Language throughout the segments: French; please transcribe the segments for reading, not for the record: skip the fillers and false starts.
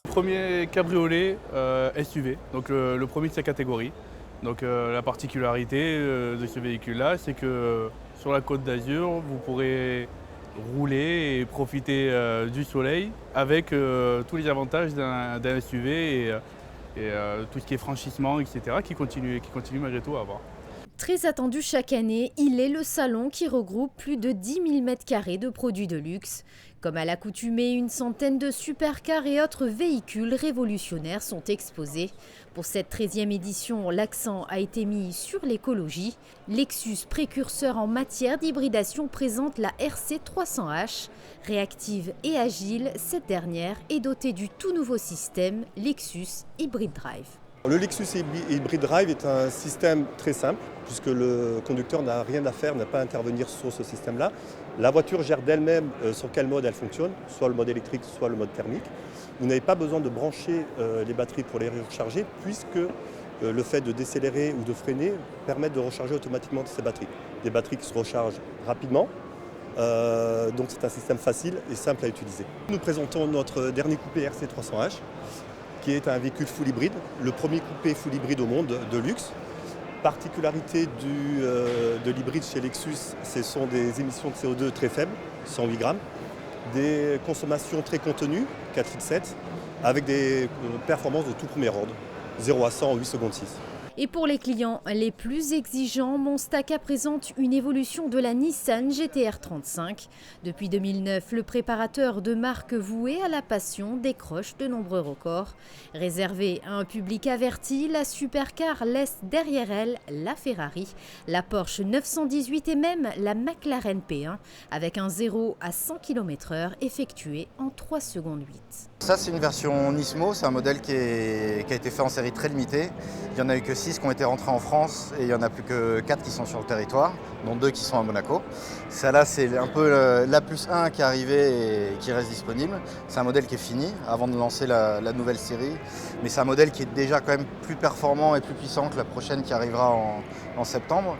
Premier cabriolet SUV, donc le premier de sa catégorie. Donc la particularité de ce véhicule-là, c'est que sur la Côte d'Azur, vous pourrez rouler et profiter du soleil avec tous les avantages d'un SUV et tout ce qui est franchissement, etc., qui continue malgré tout à avoir. Très attendu chaque année, il est le salon qui regroupe plus de 10 000 m² de produits de luxe. Comme à l'accoutumée, une centaine de supercars et autres véhicules révolutionnaires sont exposés. Pour cette 13e édition, l'accent a été mis sur l'écologie. Lexus, précurseur en matière d'hybridation, présente la RC300H. Réactive et agile, cette dernière est dotée du tout nouveau système Lexus Hybrid Drive. Le Lexus Hybrid Drive est un système très simple puisque le conducteur n'a rien à faire, n'a pas à intervenir sur ce système-là. La voiture gère d'elle-même sur quel mode elle fonctionne, soit le mode électrique, soit le mode thermique. Vous n'avez pas besoin de brancher les batteries pour les recharger puisque le fait de décélérer ou de freiner permet de recharger automatiquement ces batteries. Des batteries qui se rechargent rapidement. Donc c'est un système facile et simple à utiliser. Nous présentons notre dernier coupé RC300H qui est un véhicule full hybride, le premier coupé full hybride au monde de luxe. Particularité de l'hybride chez Lexus, ce sont des émissions de CO2 très faibles, 108 grammes, des consommations très contenues, 4,7 litres, avec des performances de tout premier ordre, 0 à 100 en 8 secondes 6. Et pour les clients les plus exigeants, Monstaka présente une évolution de la Nissan GT-R 35. Depuis 2009, le préparateur de marque voué à la passion décroche de nombreux records. Réservée à un public averti, la supercar laisse derrière elle la Ferrari, la Porsche 918 et même la McLaren P1, avec un 0 à 100 km/h effectué en 3 secondes 8. Ça, c'est une version Nismo, c'est un modèle qui a été fait en série très limitée. Il n'y en a eu que 6 qui ont été rentrés en France et il n'y en a plus que 4 qui sont sur le territoire, dont 2 qui sont à Monaco. Celle-là, c'est un peu la plus 1 qui est arrivée et qui reste disponible. C'est un modèle qui est fini avant de lancer la nouvelle série, mais c'est un modèle qui est déjà quand même plus performant et plus puissant que la prochaine qui arrivera en septembre.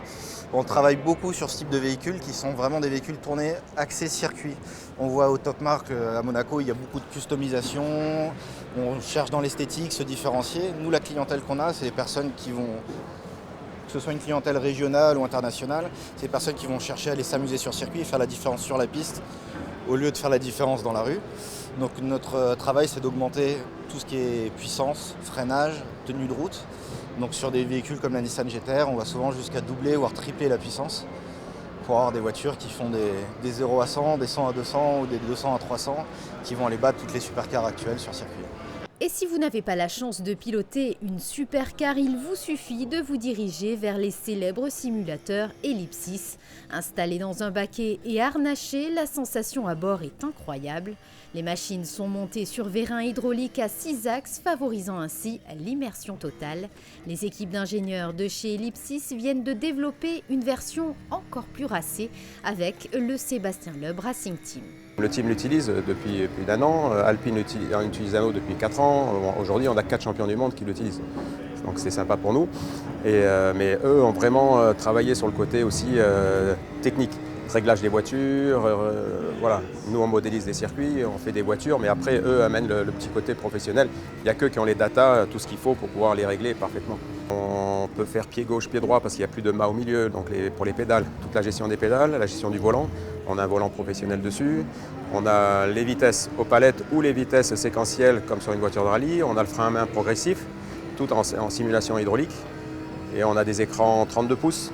On travaille beaucoup sur ce type de véhicules qui sont vraiment des véhicules tournés axés circuit. On voit au Top Mark à Monaco, il y a beaucoup de customisation, on cherche dans l'esthétique, se différencier. Nous, la clientèle qu'on a, c'est des personnes qui vont, que ce soit une clientèle régionale ou internationale, c'est des personnes qui vont chercher à aller s'amuser sur circuit et faire la différence sur la piste au lieu de faire la différence dans la rue. Donc notre travail, c'est d'augmenter tout ce qui est puissance, freinage, tenue de route. Donc sur des véhicules comme la Nissan GT-R, on va souvent jusqu'à doubler voire tripler la puissance pour avoir des voitures qui font des 0 à 100, des 100 à 200 ou des 200 à 300 qui vont aller battre toutes les supercars actuelles sur circuit. Et si vous n'avez pas la chance de piloter une supercar, il vous suffit de vous diriger vers les célèbres simulateurs Ellipsis. Installés dans un baquet et harnachés, la sensation à bord est incroyable. Les machines sont montées sur vérins hydrauliques à 6 axes, favorisant ainsi l'immersion totale. Les équipes d'ingénieurs de chez Ellipsis viennent de développer une version encore plus racée avec le Sébastien Loeb Racing Team. Le team l'utilise depuis plus d'1 an, Alpine utilise un autre depuis 4 ans. Aujourd'hui, on a 4 champions du monde qui l'utilisent. Donc c'est sympa pour nous. Mais eux ont vraiment travaillé sur le côté aussi technique. Réglage des voitures, voilà. Nous on modélise des circuits, on fait des voitures, mais après eux amènent le petit côté professionnel. Il n'y a qu'eux qui ont les datas, tout ce qu'il faut pour pouvoir les régler parfaitement. On peut faire pied gauche, pied droit parce qu'il n'y a plus de mât au milieu, donc pour les pédales, toute la gestion des pédales, la gestion du volant. On a un volant professionnel dessus, on a les vitesses aux palettes ou les vitesses séquentielles comme sur une voiture de rallye, on a le frein à main progressif, tout en simulation hydraulique, et on a des écrans 32 pouces.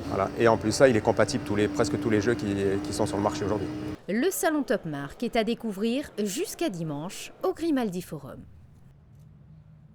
Voilà. Et en plus ça, il est compatible presque tous les jeux qui sont sur le marché aujourd'hui. Le salon Top Mark est à découvrir jusqu'à dimanche au Grimaldi Forum.